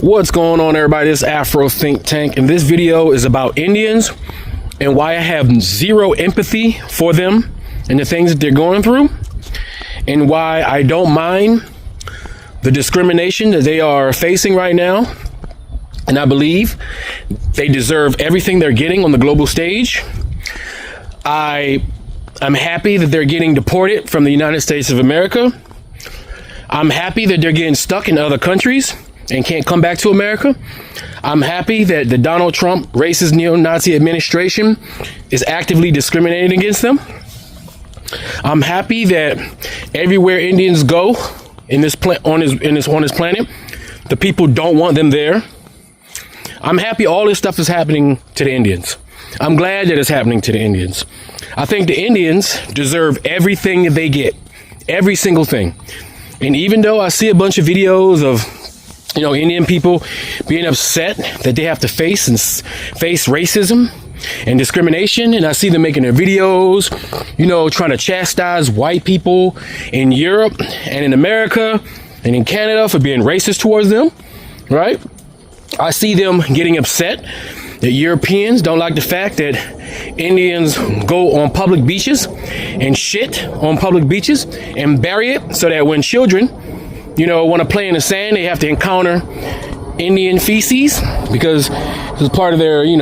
What's going on, everybody? This is Afro Think Tank, and this video is about Indians and why I have zero empathy for them and the things that they're going through, and why I don't mind the discrimination that they are facing right now. And I believe they deserve everything they're getting on the global stage. I'm happy that they're getting deported from the United States of America. I'm happy that they're getting stuck in other countries and can't come back to America. I'm happy that the Donald Trump racist neo-Nazi administration is actively discriminating against them. I'm happy that everywhere Indians go on this planet, the people don't want them there. I'm happy all this stuff is happening to the Indians. I'm glad that it's happening to the Indians. I think the Indians deserve everything that they get, every single thing. And even though I see a bunch of videos of Indian people being upset that they have to face racism and discrimination, and I see them making their videos, trying to chastise white people in Europe and in America and in Canada for being racist towards them, right? I see them getting upset that Europeans don't like the fact that Indians go on public beaches and shit on public beaches and bury it, so that when children want to play in the sand, they have to encounter Indian feces because it's part of their, they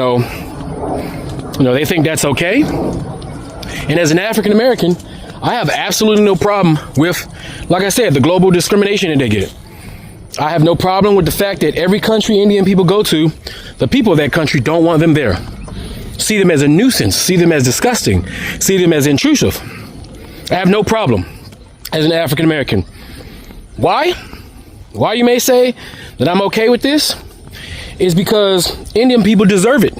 think that's okay. And as an African American, I have absolutely no problem with, like I said, the global discrimination that they get. I have no problem with the fact that every country Indian people go to, the people of that country don't want them there. See them as a nuisance, see them as disgusting, see them as intrusive. I have no problem as an African American. Why? Why, you may say, that I'm okay with this is because Indian people deserve it.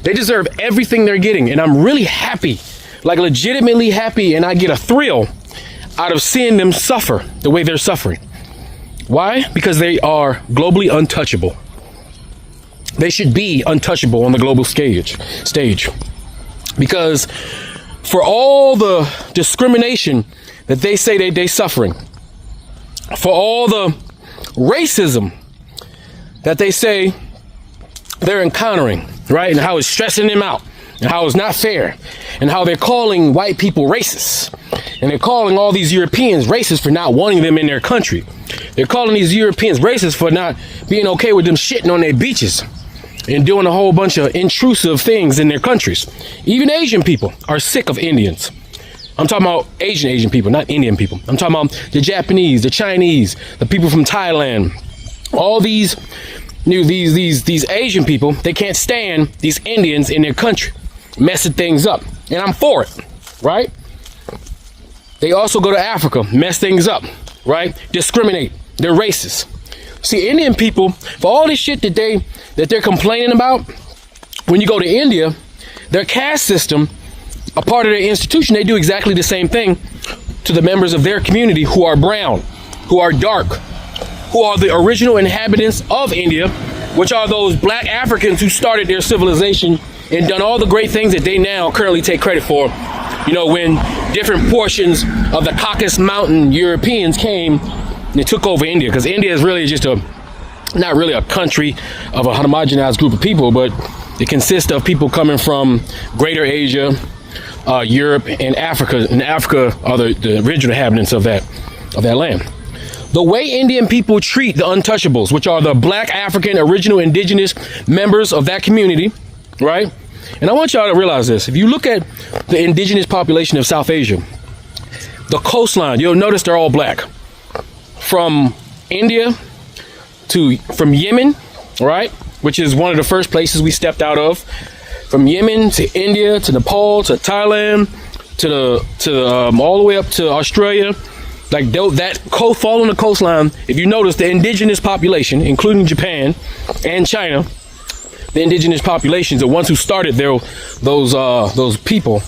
They deserve everything they're getting. And I'm really happy, like legitimately happy. And I get a thrill out of seeing them suffer the way they're suffering. Why? Because they are globally untouchable. They should be untouchable on the global stage. Because for all the discrimination that they say they're suffering, for all the racism that they say they're encountering, right? And how it's stressing them out, and how it's not fair, and how they're calling white people racist, and they're calling all these Europeans racist for not wanting them in their country. They're calling these Europeans racist for not being okay with them shitting on their beaches and doing a whole bunch of intrusive things in their countries. Even Asian people are sick of Indians. I'm talking about Asian people, not Indian people. I'm talking about the Japanese, the Chinese, the people from Thailand. All these Asian people, they can't stand these Indians in their country, messing things up. And I'm for it, right? They also go to Africa, mess things up, right? Discriminate. They're racist. See, Indian people, for all this shit that they're complaining about, when you go to India, their caste system, a part of their institution, they do exactly the same thing to the members of their community who are brown, who are dark, who are the original inhabitants of India, which are those black Africans who started their civilization and done all the great things that they now currently take credit for. When different portions of the Caucasus Mountain Europeans came and took over India, because India is really just not really a country of a homogenized group of people, but it consists of people coming from Greater Asia, Europe, and Africa. And Africa are the original inhabitants of that land. The way Indian people treat the untouchables, which are the black African original indigenous members of that community, right? And I want y'all to realize this. If you look at the indigenous population of South Asia, the coastline, you'll notice they're all black. From India from Yemen, right? Which is one of the first places we stepped out of. From Yemen to India to Nepal to Thailand to all the way up to Australia, like that fall on the coastline. If you notice, the indigenous population, including Japan and China, the indigenous populations, the ones who started those people,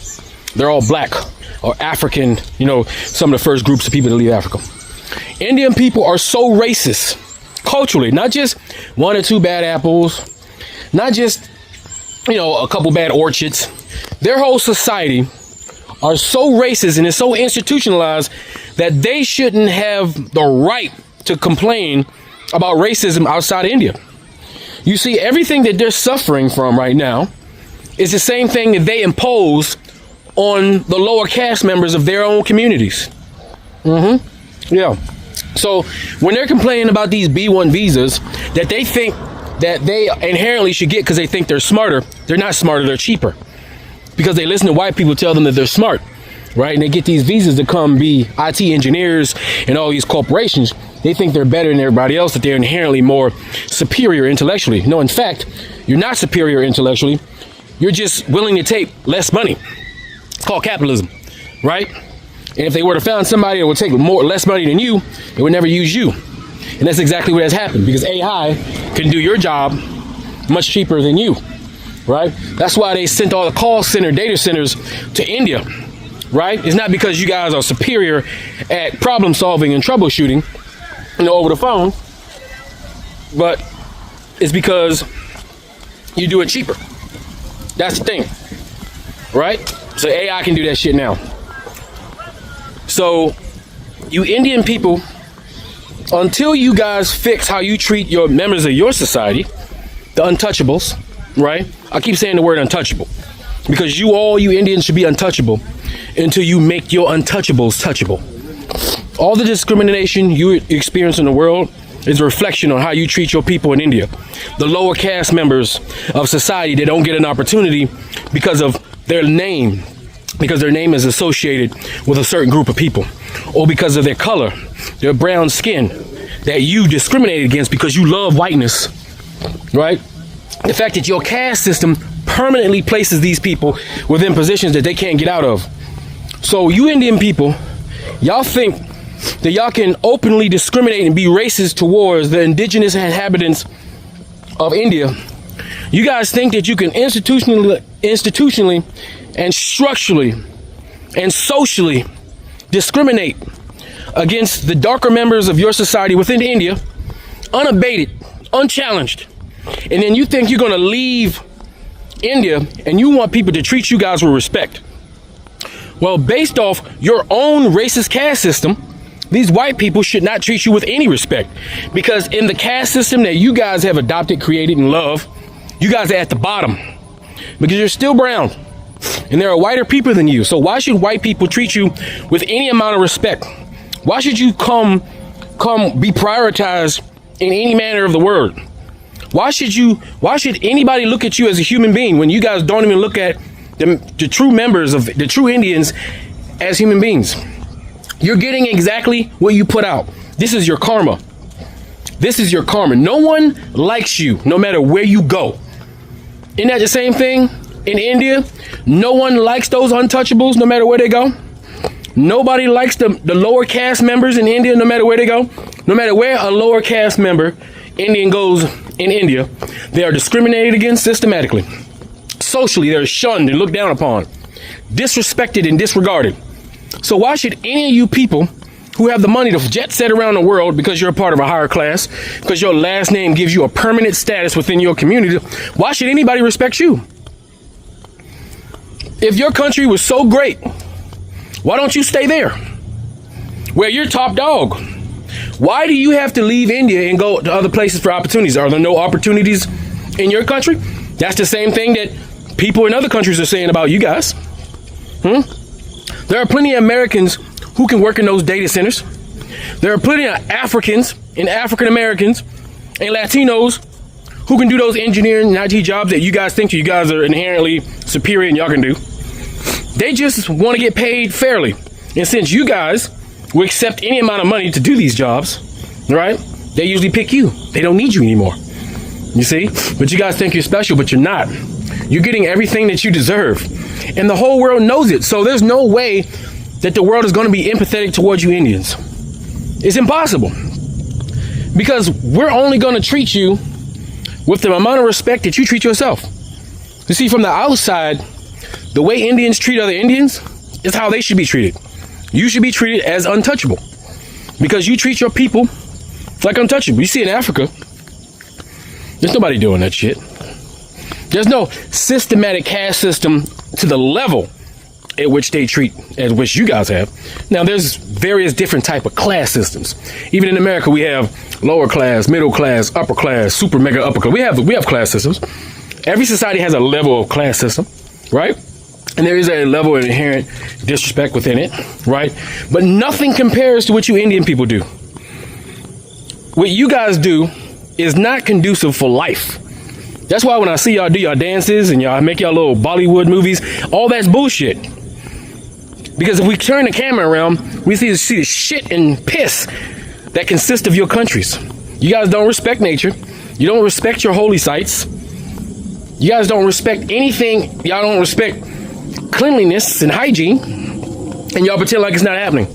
they're all black or African. Some of the first groups of people to leave Africa. Indian people are so racist culturally, not just one or two bad apples, not just a couple bad orchids. Their whole society are so racist and is so institutionalized that they shouldn't have the right to complain about racism outside of India. You see, everything that they're suffering from right now is the same thing that they impose on the lower caste members of their own communities. Yeah. So when they're complaining about these B1 visas that they think that they inherently should get because they think they're smarter, they're not smarter, they're cheaper. Because they listen to white people tell them that they're smart, right? And they get these visas to come be IT engineers and all these corporations. They think they're better than everybody else, that they're inherently more superior intellectually. No, in fact, you're not superior intellectually. You're just willing to take less money. It's called capitalism, right? And if they were to find somebody that would take less money than you, they would never use you. And that's exactly what has happened, because AI can do your job much cheaper than you, right? That's why they sent all the call center data centers to India, right? It's not because you guys are superior at problem solving and troubleshooting, over the phone, but it's because you do it cheaper. That's the thing, right? So AI can do that shit now. So you Indian people, until you guys fix how you treat your members of your society, the untouchables, right? I keep saying the word untouchable because you Indians should be untouchable until you make your untouchables touchable. All the discrimination you experience in the world is a reflection on how you treat your people in India. The lower caste members of society that don't get an opportunity because of their name, because their name is associated with a certain group of people, or because of their color, their brown skin, that you discriminate against because you love whiteness, right? The fact that your caste system permanently places these people within positions that they can't get out of. So you Indian people, y'all think that y'all can openly discriminate and be racist towards the indigenous inhabitants of India. You guys think that you can institutionally and structurally and socially discriminate against the darker members of your society within India, unabated, unchallenged. And then you think you're going to leave India and you want people to treat you guys with respect. Well, based off your own racist caste system, these white people should not treat you with any respect, because in the caste system that you guys have adopted, created, and love, you guys are at the bottom because you're still brown and there are whiter people than you. So why should white people treat you with any amount of respect? Why should you come be prioritized in any manner of the word? Why should anybody look at you as a human being when you guys don't even look at the true members of the true Indians as human beings? You're getting exactly what you put out. This is your karma. This is your karma. No one likes you no matter where you go. Isn't that the same thing in India? No one likes those untouchables no matter where they go. Nobody likes the lower caste members in India no matter where they go. No matter where a lower caste member Indian goes in India, they are discriminated against systematically. Socially, they're shunned and looked down upon, disrespected and disregarded. So why should any of you people who have the money to jet set around the world because you're a part of a higher class, because your last name gives you a permanent status within your community, why should anybody respect you? If your country was so great, why don't you stay there where you're top dog? Why do you have to leave India and go to other places for opportunities? Are there no opportunities in your country? That's the same thing that people in other countries are saying about you guys. There are plenty of Americans who can work in those data centers. There are plenty of Africans and African Americans and Latinos who can do those engineering and IT jobs that you guys think you guys are inherently superior and y'all can do. They just want to get paid fairly. And since you guys will accept any amount of money to do these jobs, right, they usually pick you. They don't need you anymore. You see? But you guys think you're special, but you're not. You're getting everything that you deserve. And the whole world knows it. So there's no way that the world is going to be empathetic towards you Indians. It's impossible. Because we're only going to treat you with the amount of respect that you treat yourself. You see, from the outside, the way Indians treat other Indians is how they should be treated. You should be treated as untouchable because you treat your people like untouchable. You see, in Africa, there's nobody doing that shit. There's no systematic caste system to the level at which they treat, as which you guys have. Now, there's various different type of class systems. Even in America, we have lower class, middle class, upper class, super mega upper class. We have class systems. Every society has a level of class system, right? And there is a level of inherent disrespect within it, right? But nothing compares to what you Indian people do. What you guys do is not conducive for life. That's why when I see y'all do y'all dances and y'all make y'all little Bollywood movies, all that's bullshit. Because if we turn the camera around, we see the shit and piss that consist of your countries. You guys don't respect nature. You don't respect your holy sites. You guys don't respect anything. Y'all don't respect cleanliness and hygiene. And y'all pretend like it's not happening.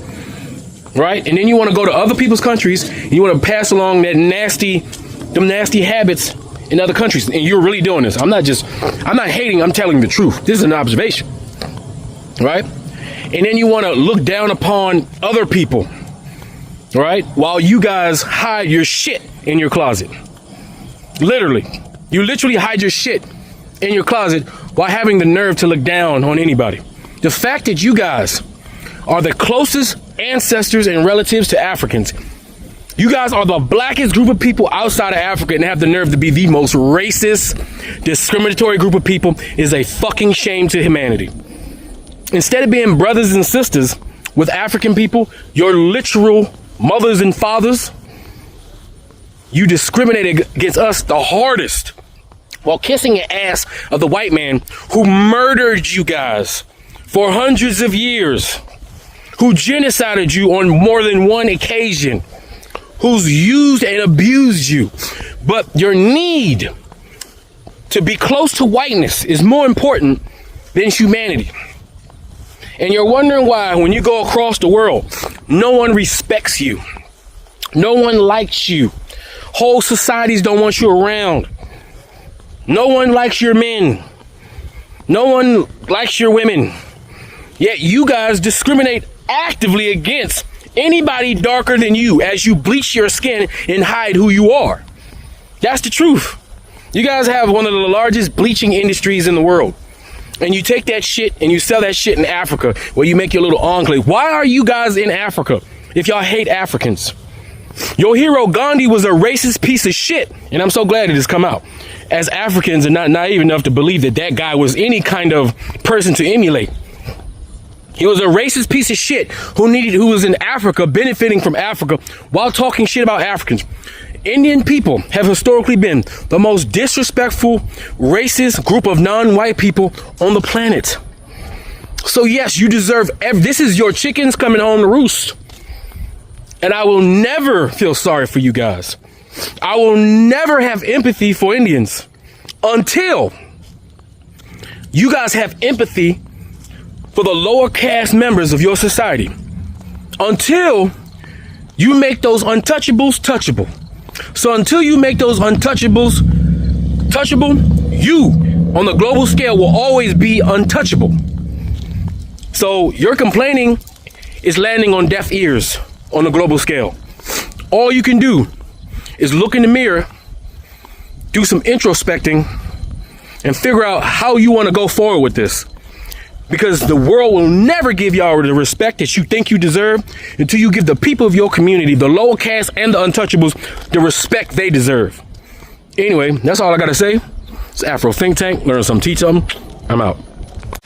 Right? And then you want to go to other people's countries and you want to pass along them nasty habits in other countries. And you're really doing this. I'm not hating, I'm telling the truth. This is an observation. Right? And then you want to look down upon other people, right? While you guys hide your shit in your closet. Literally. You literally hide your shit in your closet while having the nerve to look down on anybody. The fact that you guys are the closest ancestors and relatives to Africans. You guys are the blackest group of people outside of Africa and have the nerve to be the most racist, discriminatory group of people is a fucking shame to humanity. Instead of being brothers and sisters with African people, your literal mothers and fathers, you discriminated against us the hardest while kissing the ass of the white man who murdered you guys for hundreds of years, who genocided you on more than one occasion, who's used and abused you. But your need to be close to whiteness is more important than humanity. And you're wondering why, when you go across the world, no one respects you. No one likes you. Whole societies don't want you around. No one likes your men. No one likes your women. Yet you guys discriminate actively against anybody darker than you as you bleach your skin and hide who you are. That's the truth. You guys have one of the largest bleaching industries in the world. And you take that shit and you sell that shit in Africa where you make your little enclave. Why are you guys in Africa if y'all hate Africans? Your hero Gandhi was a racist piece of shit. And I'm so glad it has come out. As Africans are not naive enough to believe that that guy was any kind of person to emulate. He was a racist piece of shit who was in Africa, benefiting from Africa while talking shit about Africans. Indian people have historically been the most disrespectful, racist group of non-white people on the planet. So yes, you deserve this is your chickens coming home to roost. And I will never feel sorry for you guys. I will never have empathy for Indians until you guys have empathy for the lower caste members of your society. Until you make those untouchables touchable. So until you make those untouchables touchable, you on the global scale will always be untouchable. So your complaining is landing on deaf ears on the global scale. All you can do is look in the mirror, do some introspecting, and figure out how you want to go forward with this. Because the world will never give y'all the respect that you think you deserve until you give the people of your community, the lower caste and the untouchables, the respect they deserve. Anyway, that's all I got to say. It's Afro Think Tank. Learn something, teach something. I'm out.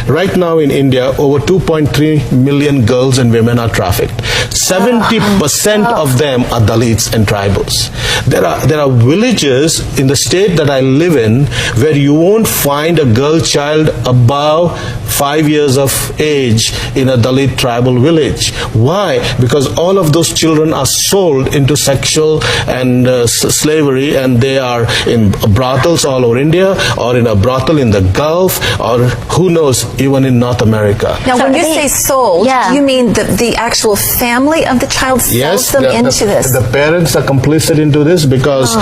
Right now in India, over 2.3 million girls and women are trafficked. 70% of them are Dalits and tribals. There are villages in the state that I live in where you won't find a girl child above 5 years of age in a Dalit tribal village. Why? Because all of those children are sold into sexual and slavery, and they are in brothels all over India, or in a brothel in the Gulf, or who knows, even in North America. Now, when you say sold, do you mean the actual family family of the child sells them into this? The parents are complicit into this because,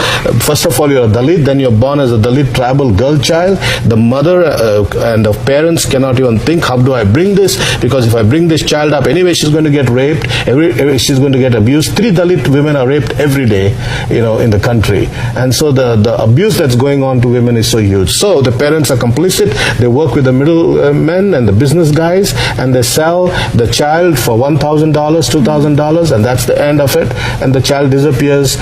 first of all, you're a Dalit, then you're born as a Dalit tribal girl child. The mother and the parents cannot even think, how do I bring this? Because if I bring this child up, anyway, she's going to get raped, she's going to get abused. 3 Dalit women are raped every day, in the country. And so the abuse that's going on to women is so huge. So the parents are complicit. They work with the middlemen and the business guys, and they sell the child for $1,000, $2,000, and that's the end of it. And the child disappears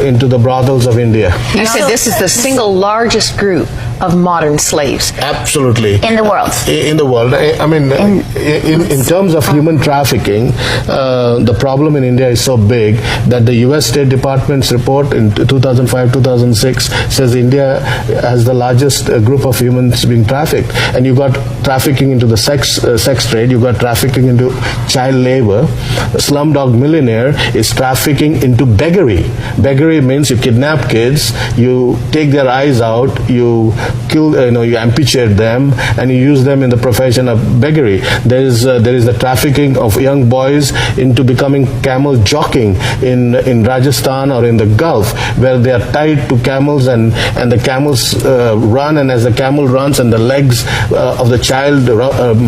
into the brothels of India. You said this is the single largest group of modern slaves. Absolutely. In the world. In the world. I mean, in terms of human trafficking, the problem in India is so big that the U.S. State Department's report in 2005-2006 says India has the largest group of humans being trafficked. And you got trafficking into the sex trade, you got trafficking into child labor. The Slumdog Millionaire is trafficking into beggary. Beggary means you kidnap kids, you take their eyes out, you kill, you amputate them, and you use them in the profession of beggary. There is the trafficking of young boys into becoming camel jockeying in Rajasthan or in the Gulf, where they are tied to camels and the camels run, and as the camel runs and the legs of the child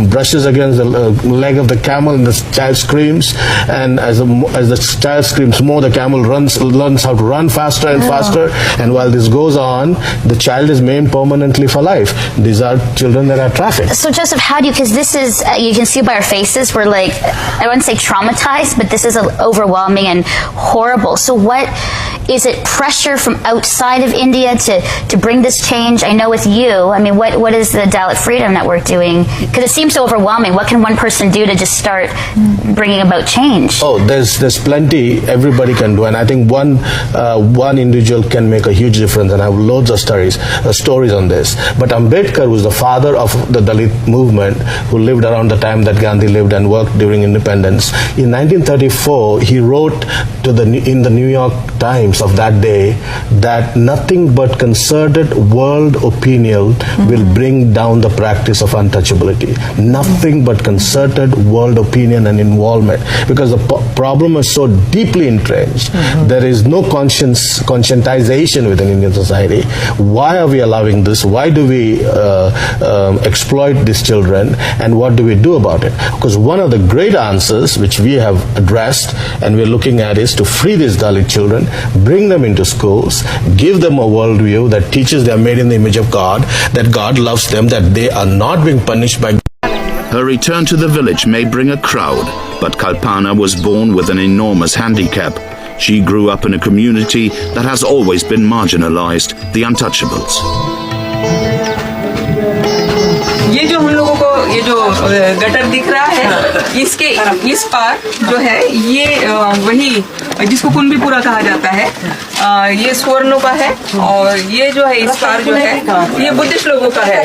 brushes against the leg of the camel, and the child screams, and as the child screams more, the camel learns how to run faster and faster, and while this goes on, the child is maimed permanently for life. These are children that are trafficked. So Joseph, how do you, because this is, you can see by our faces, we're like, I wouldn't say traumatized, but this is overwhelming and horrible. So what, is it pressure from outside of India to bring this change? I know with you, I mean, what is the Dalit Freedom Network doing? Because it seems so overwhelming. What can one person do to just start bringing about change? Oh, there's plenty everybody can do, and I think one individual can make a huge difference, and I have loads of stories on this. But Ambedkar was the father of the Dalit movement, who lived around the time that Gandhi lived and worked during independence. In 1934, he wrote in the New York Times of that day that nothing but concerted world opinion will bring down the practice of untouchability. Nothing but concerted world opinion and involvement, because the problem is so deeply entrenched. There is no conscientization within Indian society. Why are we allowing this? Why do we exploit these children, and what do we do about it? Because one of the great answers which we have addressed and we're looking at is to free these Dalit children, bring them into schools, give them a worldview that teaches they are made in the image of God, that God loves them, that they are not being punished by. Her return to the village may bring a crowd, but Kalpana was born with an enormous handicap. She grew up in a community that has always been marginalized, the untouchables. ये जो हम लोगों को ये जो gutter दिख रहा है, इसके इस पार जो है ये वही जिसको कुंभीपुरा कहा जाता है, ये स्वर्णों का है, और ये जो है इस पार जो है ये बुद्धिस्ट लोगों का है.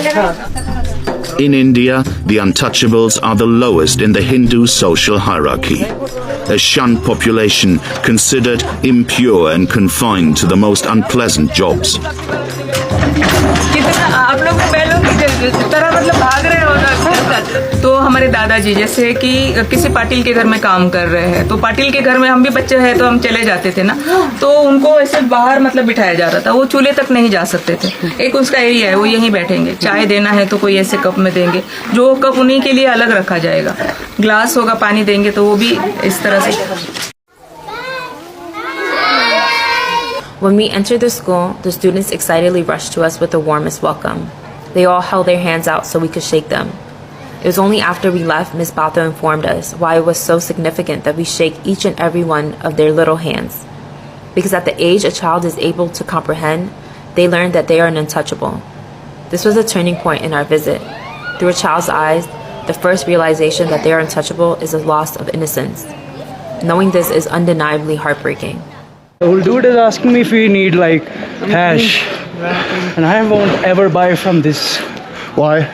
In India, the untouchables are the lowest in the Hindu social hierarchy. A shunned population considered impure and confined to the most unpleasant jobs. आप लोग बैलों की तरह मतलब भाग रहे हो ना, तो हमारे दादाजी जैसे कि किसी पाटिल के घर में काम कर रहे हैं, तो पाटिल के घर में हम भी बच्चे हैं तो हम चले जाते थे ना, तो उनको ऐसे बाहर मतलब बिठाया जाता था, वो चूल्हे तक नहीं जा सकते थे. एक उसका एरिया है, वो यहीं बैठेंगे, चाय देना है तो कोई ऐसे कप में देंगे, जो कप उन्हीं के लिए अलग रखा जाएगा, ग्लास होगा पानी देंगे तो वो भी इस तरह से. When we entered the school, the students excitedly rushed to us with the warmest welcome. They all held their hands out so we could shake them. It was only after we left Ms. Batho informed us why it was so significant that we shake each and every one of their little hands. Because at the age a child is able to comprehend, they learn that they are an untouchable. This was a turning point in our visit. Through a child's eyes, the first realization that they are untouchable is a loss of innocence. Knowing this is undeniably heartbreaking. The old dude is asking me if we need like hash, and I won't ever buy from this. Why?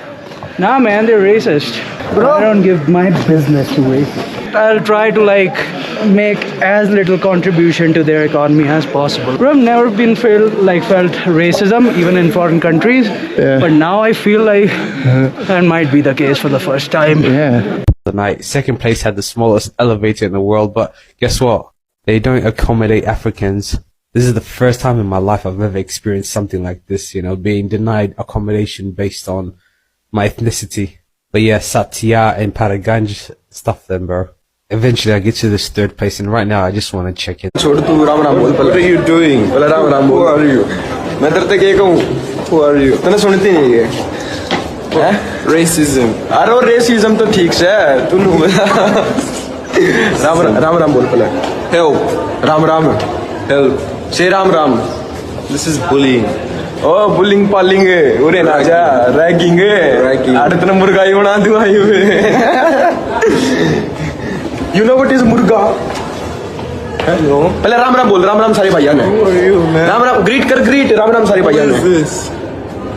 Nah, man, they're racist. Bro, I don't give my business to racists. I'll try to like make as little contribution to their economy as possible. Bro, I've never been felt racism even in foreign countries, but now I feel like that might be the case for the first time. Yeah. the night. Second place had the smallest elevator in the world, but guess what? They don't accommodate Africans. This is the first time in my life I've ever experienced something like this, you know, being denied accommodation based on my ethnicity. But yeah, Satya and Paraganj, stuff them, bro. Eventually I get to this third place, and right now I just want to check in. What are you doing? Who are you? Who are you? Racism. Racism तो ठीक से तू राम बोल पहले. Help. Ram. Help. Say Ram. This is bullying. Oh, bullying Paling है. उरे ना जा. Ragging है. आड़त न मुर्गा ही बना दूँ आयु है. You know what is मुर्गा? Hello. पहले राम बोल. राम सारे भाइयां ने. Who are you, man? Ram greet कर राम सारे भाइयां ने. What is this?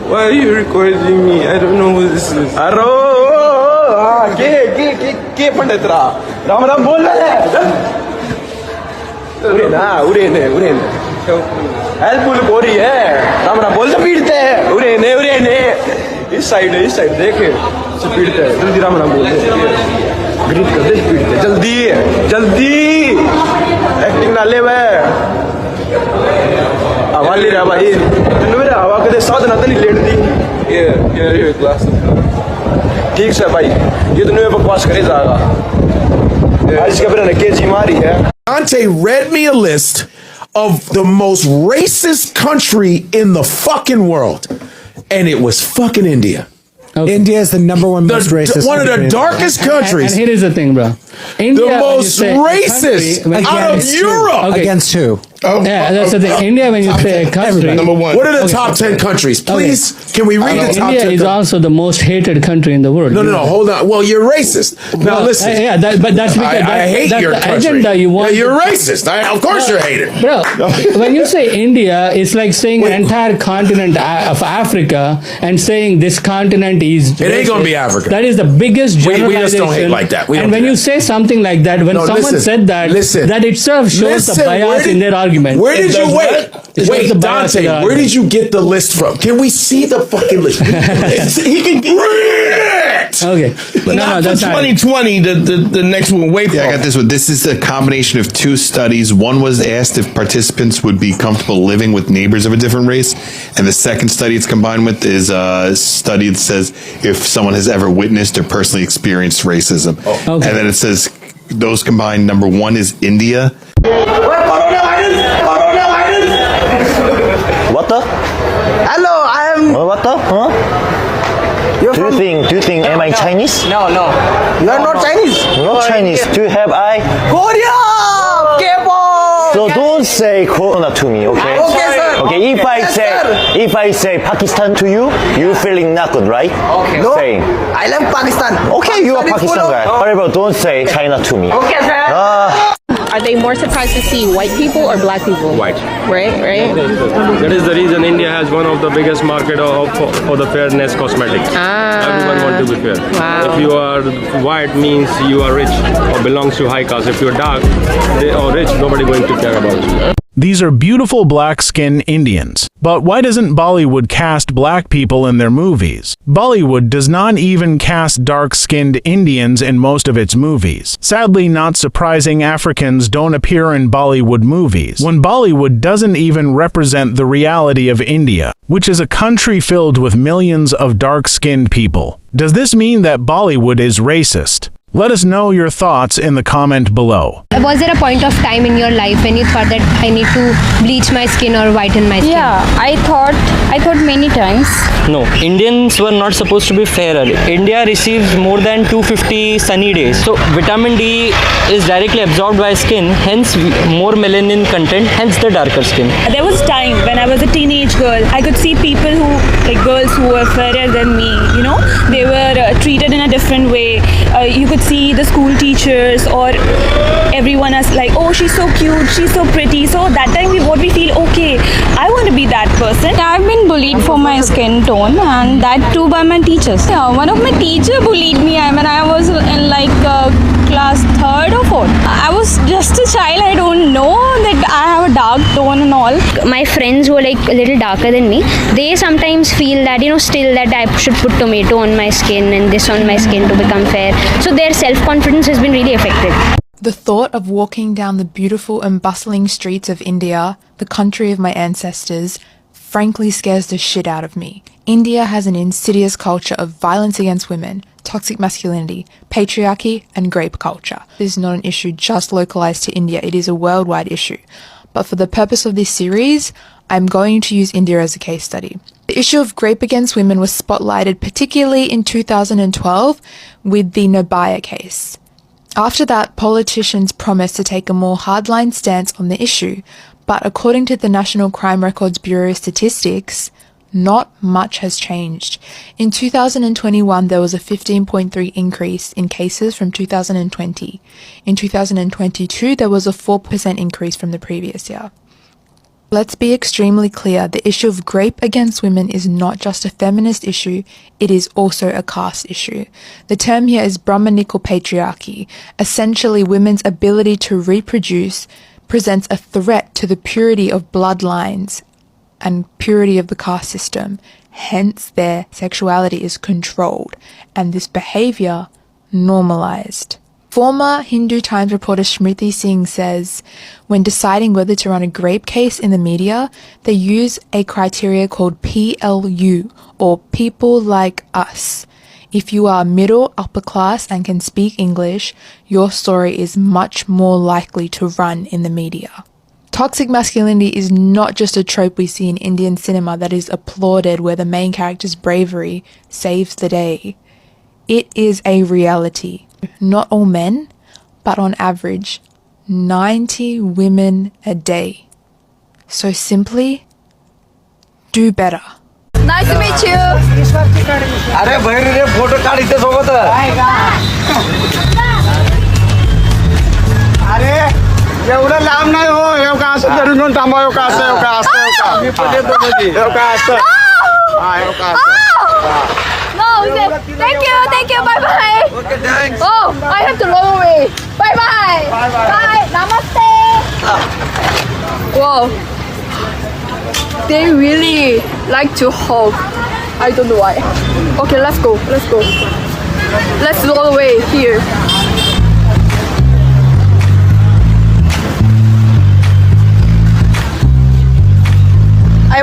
Why are you recording me? I don't know who this is. Arro, के पंडित राम बोल रहा है. उरे ने. हेल्पफुल हो रही है. राम बोल तो पीड़ते हैं. उरे ने. इस साइड देखे. से पीड़ते हैं. जल्दी राम बोल. ग्रीट कर दे पीड़ते. जल्दी. एक्टिंग ना ले वे. आवाज ले रहा भाई. मेरे हवा के साथ ना नहीं लेट दी. ये क्लास ठीक से भाई. ये तो नहीं बकवास करे जाएगा. आज के बरे ने केजी मारी है. Dante read me a list of the most racist country in the fucking world, and it was fucking India. Okay. India is the number one most racist. One of the darkest countries. And here is the thing, bro. India, the most racist out of Europe. Okay. Against who? Oh, yeah, that's the thing. India, when you say a country, number one. What are the top 10 countries? Please, can we read the top 10? India is also the most hated country in the world. No, hold on. Well, you're racist. Now listen. But that's because I hate that's your the country. agenda you want. Yeah, you're racist. Of course you're hated. Bro, when you say India, it's like saying an entire continent of Africa and saying this continent is It ain't going to be Africa. That is the biggest generalization. We just don't hate like that. And when you say something like that, when someone said that, that itself shows the bias in their argument. Where did you wait, Dante, where did you get the list from? Can we see the fucking list? He can read it. Okay. No, that's 2020, the next one. Wait, I got this one. This is a combination of two studies. One was asked if participants would be comfortable living with neighbors of a different race. And the second study it's combined with is a study that says if someone has ever witnessed or personally experienced racism. Okay. And then it says those combined, number one is India. What the? Hello, I am. What the? Huh? Do you think am I Chinese? No. You are not Chinese. Not Chinese. Do you have eye? Korea! K-pop! So don't say Corona to me, okay? Okay, sir. Okay, if I say Pakistan to you, you feeling not good, right? Okay. No, saying. I love Pakistan. Okay, you are Pakistan guy. However, don't say China to me. Okay, sir. Are they more surprised to see white people or black people? White. Right. That is the reason India has one of the biggest market for the fairness cosmetics. Everyone wants to be fair. Wow. If you are white, means you are rich or belongs to high caste. If you're dark or rich, nobody going to care about you. These are beautiful black-skinned Indians. But why doesn't Bollywood cast black people in their movies? Bollywood does not even cast dark-skinned Indians in most of its movies. Sadly, not surprising, Africans don't appear in Bollywood movies, when Bollywood doesn't even represent the reality of India, which is a country filled with millions of dark-skinned people. Does this mean that Bollywood is racist? Let us know your thoughts in the comment below. Was there a point of time in your life when you thought that I need to bleach my skin or whiten my skin? Yeah, I thought many times. No, Indians were not supposed to be fairer. India receives more than 250 sunny days. So vitamin D is directly absorbed by skin, hence more melanin content, hence the darker skin. There was a time when I was a teenage girl, I could see people girls who were fairer than me, they were treated in a different way. You could see the school teachers or everyone as like, oh, she's so cute, she's so pretty. So that time we feel, okay, I want to be that person. I've been bullied for my skin tone, and that too by my teachers. Yeah, one of my teachers bullied me when I was in class 3rd or 4th. I was just a child. I don't know that I have a dark dark tone and all. My friends who are like a little darker than me, they sometimes feel that, still that I should put tomato on my skin and this on my skin to become fair. So their self-confidence has been really affected. The thought of walking down the beautiful and bustling streets of India, the country of my ancestors, frankly scares the shit out of me. India has an insidious culture of violence against women, toxic masculinity, patriarchy, and grape culture. This is not an issue just localized to India, it is a worldwide issue. But for the purpose of this series, I'm going to use India as a case study. The issue of rape against women was spotlighted particularly in 2012 with the Nirbhaya case. After that, politicians promised to take a more hardline stance on the issue, but according to the National Crime Records Bureau statistics, not much has changed. In 2021, there was a 15.3 increase in cases from 2020. In 2022, there was a 4% increase from the previous year. Let's be extremely clear, the issue of rape against women is not just a feminist issue, it is also a caste issue. The term here is Brahmanical patriarchy. Essentially, women's ability to reproduce presents a threat to the purity of bloodlines and purity of the caste system. Hence, their sexuality is controlled and this behavior normalized. Former Hindu Times reporter Smriti Singh says, when deciding whether to run a rape case in the media, they use a criteria called PLU, or people like us. If you are middle, upper class and can speak English, your story is much more likely to run in the media. Toxic masculinity is not just a trope we see in Indian cinema that is applauded where the main character's bravery saves the day. It is a reality. Not all men, but on average, 90 women a day. So simply, do better. Nice to meet you. अरे भाई रे photo काढ इथे सोबत अरे एवढं लांब नाही हो एवढं असं धरून घेऊन थांबा एवढं असं मी पण येतो मध्ये एवढं असं हा एवढं असं No, thank you, bye bye. Okay, thanks. Oh, I have to run away. Bye bye. Bye. Namaste. Whoa. They really like to hug. I don't know why. Okay, let's go. Let's roll away here. I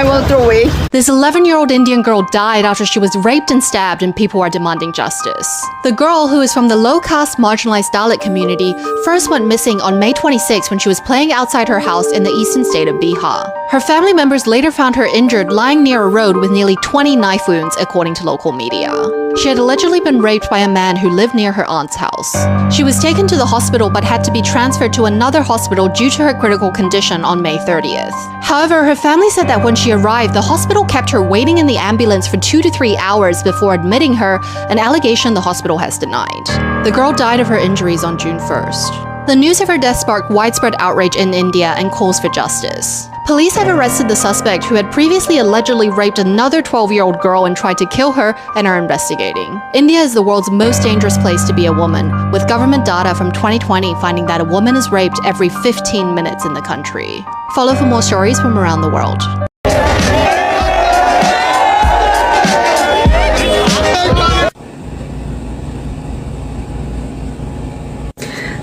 wanna throw away. This 11-year-old Indian girl died after she was raped and stabbed, and people are demanding justice. The girl, who is from the low-caste marginalized Dalit community, first went missing on May 26 when she was playing outside her house in the eastern state of Bihar. Her family members later found her injured lying near a road with nearly 20 knife wounds, according to local media. She had allegedly been raped by a man who lived near her aunt's house. She was taken to the hospital but had to be transferred to another hospital due to her critical condition on May 30th. However, her family said that when she arrived, the hospital kept her waiting in the ambulance for 2 to 3 hours before admitting her, an allegation the hospital has denied. The girl died of her injuries on June 1st. The news of her death sparked widespread outrage in India and calls for justice. Police have arrested the suspect, who had previously allegedly raped another 12-year-old girl and tried to kill her, and are investigating. India is the world's most dangerous place to be a woman, with government data from 2020 finding that a woman is raped every 15 minutes in the country. Follow for more stories from around the world.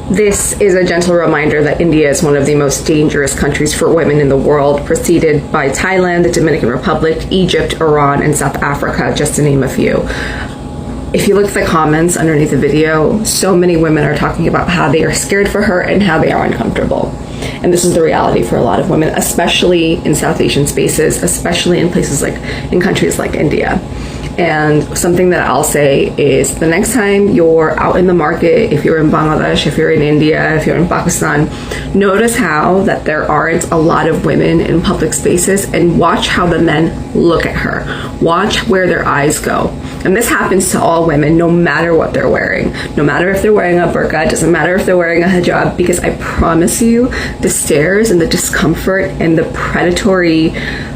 This is a gentle reminder that India is one of the most dangerous countries for women in the world, preceded by Thailand, the Dominican Republic, Egypt, Iran, and South Africa, just to name a few. If you look at the comments underneath the video, so many women are talking about how they are scared for her and how they are uncomfortable. And this is the reality for a lot of women, especially in South Asian spaces, especially in places like, in countries like India. And something that I'll say is the next time you're out in the market, if you're in Bangladesh, if you're in India, if you're in Pakistan, notice how that there aren't a lot of women in public spaces, and watch how the men look at her. Watch where their eyes go. And this happens to all women, no matter what they're wearing. No matter if they're wearing a burqa, it doesn't matter if they're wearing a hijab, because I promise you, the stares and the discomfort and the predatory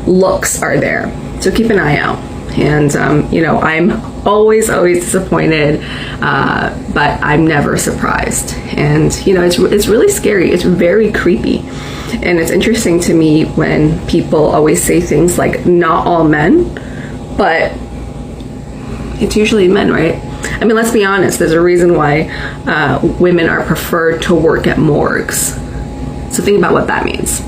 looks are there. So keep an eye out. And, I'm always disappointed, but I'm never surprised. And, it's really scary. It's very creepy. And it's interesting to me when people always say things like, not all men, but it's usually men, right? I mean, let's be honest, there's a reason why women are preferred to work at morgues. So think about what that means.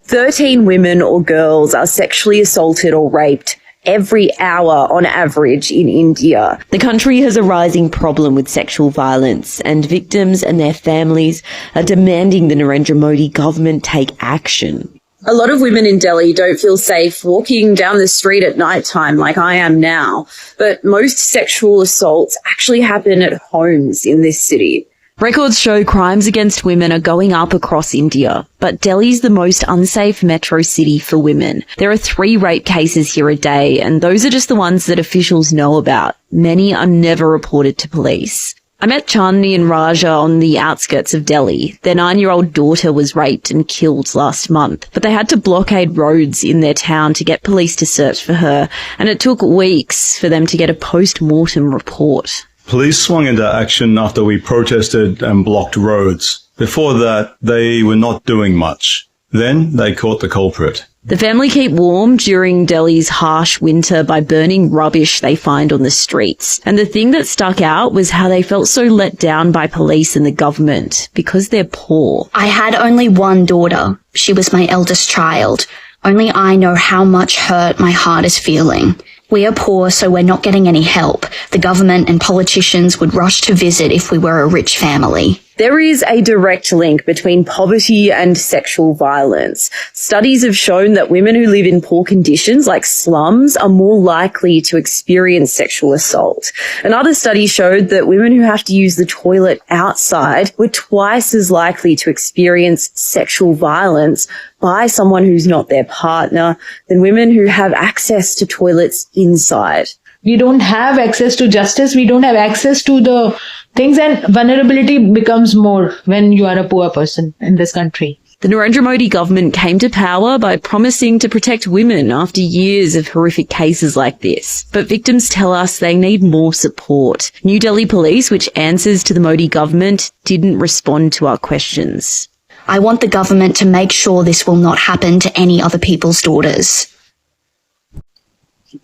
13 women or girls are sexually assaulted or raped every hour on average in India. The country has a rising problem with sexual violence, and victims and their families are demanding the Narendra Modi government take action. A lot of women in Delhi don't feel safe walking down the street at night time like I am now, but most sexual assaults actually happen at homes in this city. Records show crimes against women are going up across India, but Delhi's the most unsafe metro city for women. There are 3 rape cases here a day, and those are just the ones that officials know about. Many are never reported to police. I met Chandni and Raja on the outskirts of Delhi. Their 9-year-old daughter was raped and killed last month, but they had to blockade roads in their town to get police to search for her, and it took weeks for them to get a post-mortem report. Police swung into action after we protested and blocked roads. Before that, they were not doing much. Then they caught the culprit. The family keep warm during Delhi's harsh winter by burning rubbish they find on the streets. And the thing that stuck out was how they felt so let down by police and the government because they're poor. I had only one daughter. She was my eldest child. Only I know how much hurt my heart is feeling. We are poor, so we're not getting any help. The government and politicians would rush to visit if we were a rich family. There is a direct link between poverty and sexual violence. Studies have shown that women who live in poor conditions, like slums, are more likely to experience sexual assault. Another study showed that women who have to use the toilet outside were twice as likely to experience sexual violence by someone who's not their partner than women who have access to toilets inside. We don't have access to justice. We don't have access to the things, and vulnerability becomes more when you are a poor person in this country. The Narendra Modi government came to power by promising to protect women after years of horrific cases like this. But victims tell us they need more support. New Delhi Police, which answers to the Modi government, didn't respond to our questions. I want the government to make sure this will not happen to any other people's daughters.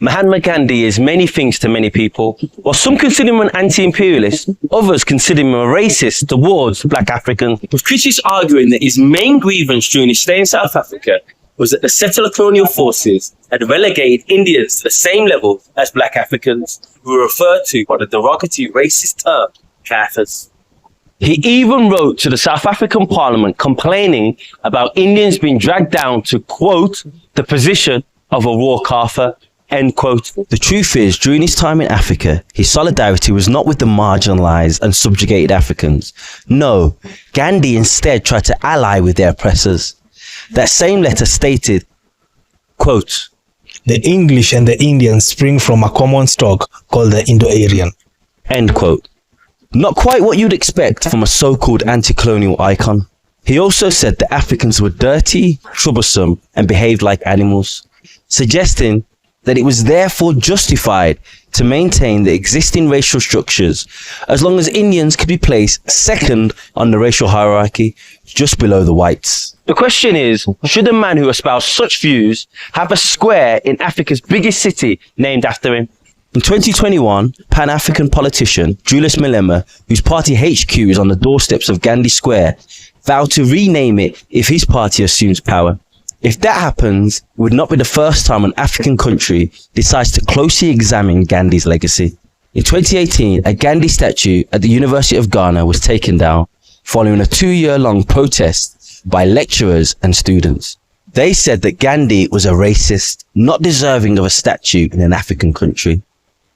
Mahatma Gandhi is many things to many people. While some consider him an anti-imperialist, others consider him a racist towards black Africans, with critics arguing that his main grievance during his stay in South Africa was that the settler colonial forces had relegated Indians to the same level as black Africans, who were referred to by the derogatory racist term, Kafirs. He even wrote to the South African Parliament complaining about Indians being dragged down to, quote, the position of a raw Kafir, end quote. The truth is, during his time in Africa, his solidarity was not with the marginalized and subjugated Africans. No, Gandhi instead tried to ally with their oppressors. That same letter stated, quote, the English and the Indians spring from a common stock called the Indo-Aryan, end quote. Not quite what you'd expect from a so-called anti-colonial icon. He also said that Africans were dirty, troublesome, and behaved like animals, suggesting that it was therefore justified to maintain the existing racial structures as long as Indians could be placed second on the racial hierarchy, just below the whites. The question is, should a man who espoused such views have a square in Africa's biggest city named after him? In 2021, Pan-African politician Julius Malema, whose party HQ is on the doorsteps of Gandhi Square, vowed to rename it if his party assumes power. If that happens, it would not be the first time an African country decides to closely examine Gandhi's legacy. In 2018, a Gandhi statue at the University of Ghana was taken down following a 2-year-long protest by lecturers and students. They said that Gandhi was a racist, not deserving of a statue in an African country,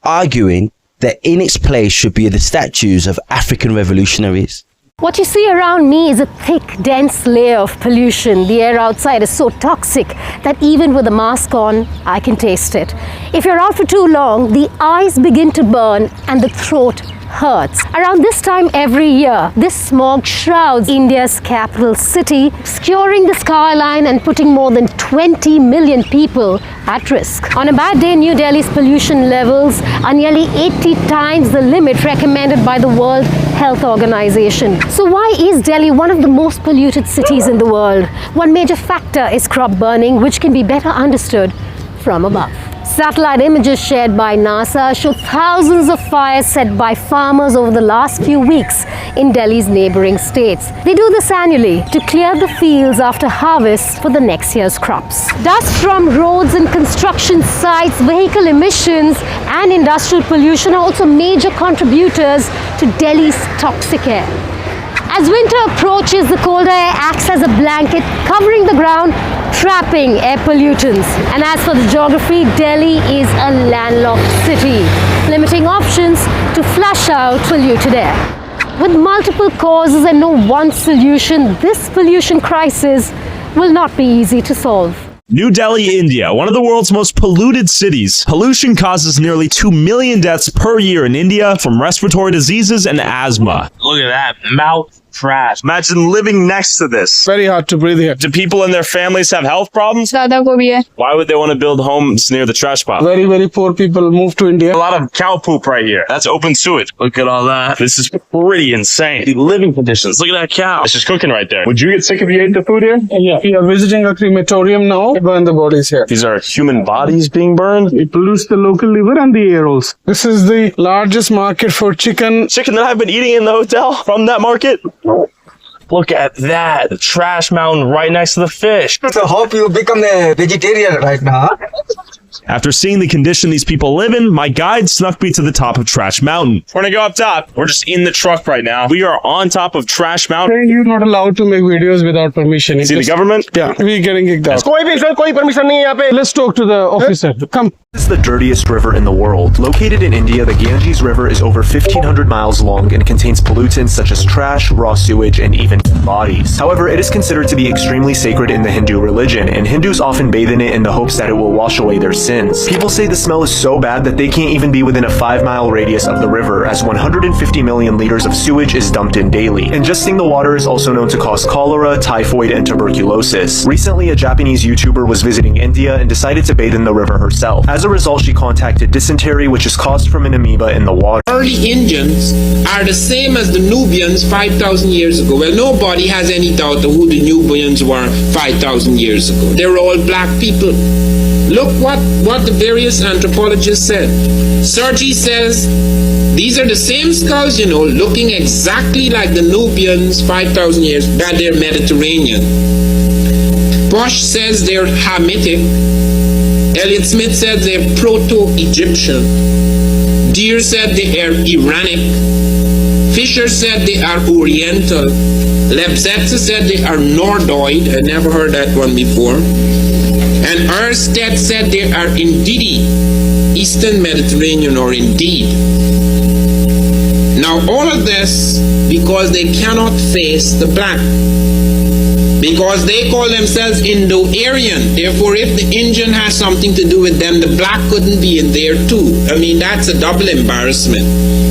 arguing that in its place should be the statues of African revolutionaries. What you see around me is a thick, dense layer of pollution. The air outside is so toxic that even with a mask on, I can taste it. If you're out for too long, the eyes begin to burn and the throat hurts. Around this time every year, this smog shrouds India's capital city, obscuring the skyline and putting more than 20 million people at risk. On a bad day, New Delhi's pollution levels are nearly 80 times the limit recommended by the World Health Organization. So why is Delhi one of the most polluted cities in the world? One major factor is crop burning, which can be better understood from above. Satellite images shared by NASA show thousands of fires set by farmers over the last few weeks in Delhi's neighboring states. They do this annually to clear the fields after harvest for the next year's crops. Dust from roads and construction sites, vehicle emissions, and industrial pollution are also major contributors to Delhi's toxic air. As winter approaches, the colder air acts as a blanket covering the ground, trapping air pollutants. And as for the geography, Delhi is a landlocked city, limiting options to flush out polluted air. With multiple causes and no one solution, this pollution crisis will not be easy to solve. New Delhi, India, one of the world's most polluted cities. Pollution causes nearly 2 million deaths per year in India from respiratory diseases and asthma. Look at that mouth trash. Imagine living next to this. Very hard to breathe here. Do people and their families have health problems? ज़्यादा को भी है. Why would they want to build homes near the trash pile? Very, very poor people move to India. A lot of cow poop right here. That's open sewage. Look at all that. This is pretty insane. The living conditions. Look at that cow. It's just cooking right there. Would you get sick if you ate the food here? Yeah. We are visiting a crematorium now. We burn the bodies here. These are human bodies being burned? It pollutes the local liver and the air also. This is the largest market for chicken. Chicken that I've been eating in the hotel from that market? Look at that. The trash mountain right next to the fish. So hope you become a vegetarian right now. After seeing the condition these people live in, my guide snuck me to the top of Trash Mountain. We're gonna go up top. We're just in the truck right now. We are on top of Trash Mountain. You're not allowed to make videos without permission. See the government? Yeah, we're getting kicked out. Let's talk to the officer. Come. This is the dirtiest river in the world. Located in India, the Ganges River is over 1,500 miles long and contains pollutants such as trash, raw sewage, and even bodies. However, it is considered to be extremely sacred in the Hindu religion, and Hindus often bathe in it in the hopes that it will wash away their sins. People say the smell is so bad that they can't even be within a 5-mile radius of the river, as 150 million liters of sewage is dumped in daily. Ingesting the water is also known to cause cholera, typhoid, and tuberculosis. Recently, a Japanese YouTuber was visiting India and decided to bathe in the river herself. As a result, she contracted dysentery, which is caused from an amoeba in the water. Early Indians are the same as the Nubians 5,000 years ago. Well, nobody has any doubt of who the Nubians were 5,000 years ago. They were all black people. Look what the various anthropologists said. Sergi says these are the same skulls, looking exactly like the Nubians 5,000 years, but they're Mediterranean. Bosch says they're Hamitic. Elliot Smith said they're Proto-Egyptian. Deere said they are Iranic. Fisher said they are Oriental. Lebsetzer said they are Nordoid. I never heard that one before. And Ersted said they are Indidi, Eastern Mediterranean or Indeed. Now all of this because they cannot face the black. Because they call themselves Indo-Aryan. Therefore, if the Indian has something to do with them, the black couldn't be in there too. I mean, that's a double embarrassment.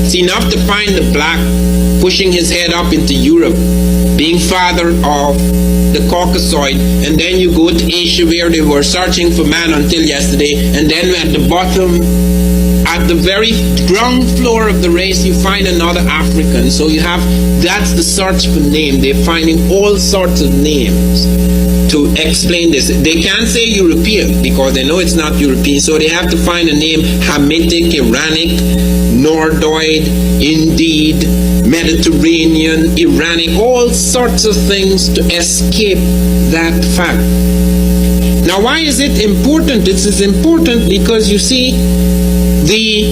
It's enough to find the black pushing his head up into Europe, being father of the Caucasoid, and then you go to Asia where they were searching for man until yesterday, and then at the bottom, at the very ground floor of the race, you find another African. So that's the search for name. They're finding all sorts of names to explain this. They can't say European because they know it's not European, so they have to find a name: Hamitic, Iranic, Nordoid, Indeed, Mediterranean, Iranic, all sorts of things to escape that fact. Now, why is it important? This is important because you see, the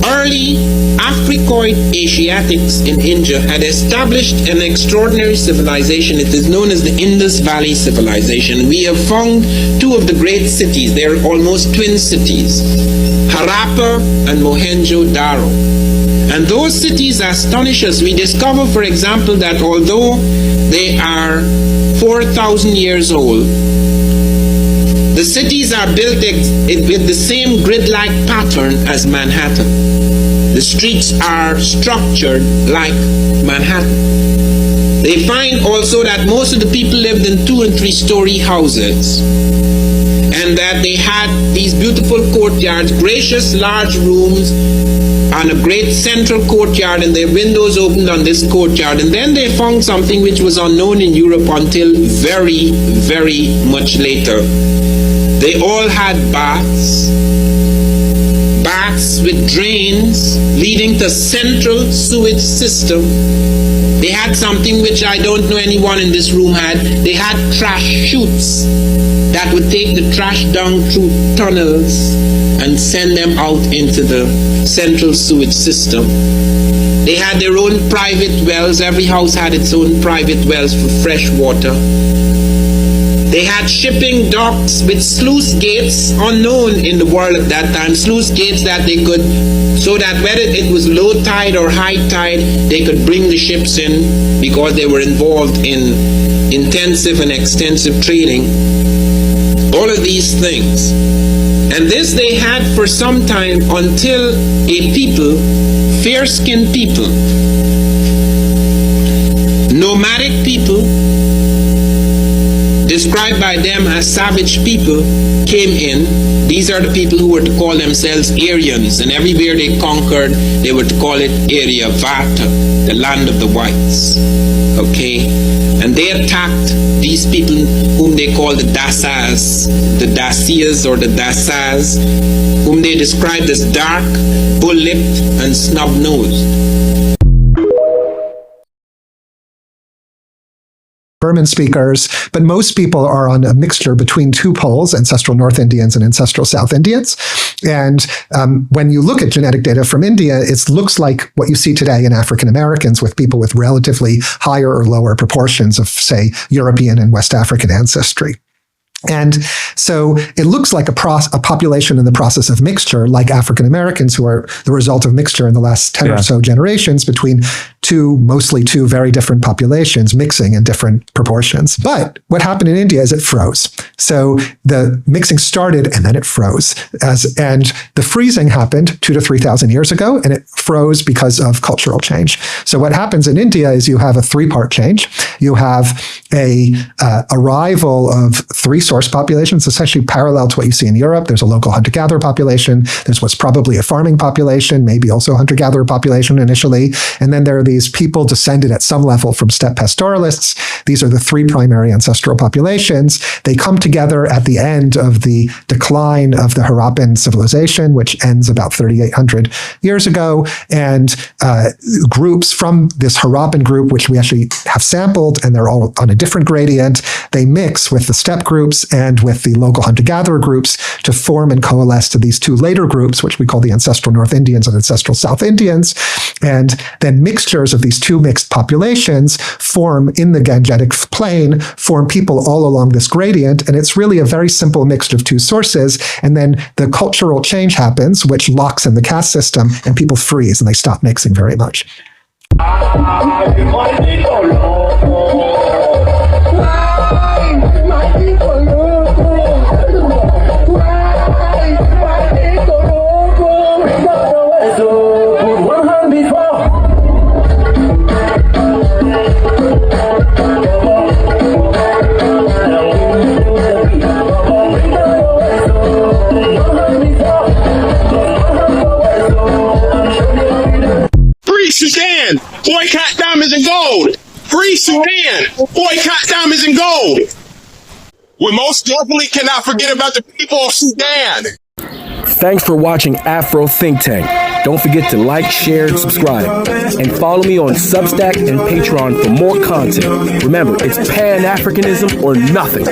early Africoid Asiatics in India had established an extraordinary civilization. It is known as the Indus Valley Civilization. We have found two of the great cities. They are almost twin cities, Harappa and Mohenjo-Daro. And those cities astonish us. We discover, for example, that although they are 4,000 years old, the cities are built with the same grid-like pattern as Manhattan. The streets are structured like Manhattan. They find also that most of the people lived in 2- and 3-story houses, and that they had these beautiful courtyards, gracious large rooms, and a great central courtyard, and their windows opened on this courtyard. And then they found something which was unknown in Europe until very, very much later. They all had baths with drains leading to central sewage system. They had something which I don't know anyone in this room had. They had trash chutes that would take the trash down through tunnels and send them out into the central sewage system. They had their own private wells. Every house had its own private wells for fresh water. They had shipping docks with sluice gates unknown in the world at that time. Sluice gates that they could, so that whether it was low tide or high tide, they could bring the ships in because they were involved in intensive and extensive trading. All of these things. And this they had for some time until a people, fair-skinned people, nomadic people, described by them as savage people, came in. These are the people who were to call themselves Aryans, and everywhere they conquered, they were to call it Arya Vata, the land of the whites. Okay? And they attacked these people whom they call the Dasas, the Dasias or the Dasas, whom they described as dark, bull-lipped, and snub-nosed. Burman speakers, but most people are on a mixture between two poles, ancestral North Indians and ancestral South Indians. And when you look at genetic data from India, it looks like what you see today in African Americans, with people with relatively higher or lower proportions of, say, European and West African ancestry. And so it looks like a population in the process of mixture, like African Americans, who are the result of mixture in the last 10 or so generations between mostly two very different populations mixing in different proportions. But what happened in India is it froze. So the mixing started and then it froze. And the freezing happened 2,000 to 3,000 years ago, and it froze because of cultural change. So what happens in India is you have a 3-part change. You have a arrival of 3 source populations, essentially parallel to what you see in Europe. There's a local hunter-gatherer population. There's what's probably a farming population, maybe also a hunter-gatherer population initially. And then there are these people descended at some level from steppe pastoralists. These are the 3 primary ancestral populations. They come together at the end of the decline of the Harappan civilization, which ends about 3,800 years ago. And groups from this Harappan group, which we actually have sampled, and they're all on a different gradient, they mix with the steppe groups and with the local hunter-gatherer groups to form and coalesce to these 2 later groups, which we call the ancestral North Indians and ancestral South Indians. And then mixtures of these 2 mixed populations form in the Gangetic plain, form people all along this gradient. And it's really a very simple mixture of 2 sources. And then the cultural change happens, which locks in the caste system, and people freeze and they stop mixing very much. Free Sudan! Boycott diamonds and gold! Free Sudan! Boycott diamonds and gold! We most definitely cannot forget about the people of Sudan! Thanks for watching Afro Think Tank. Don't forget to like, share, and subscribe. And follow me on Substack and Patreon for more content. Remember, it's Pan-Africanism or nothing.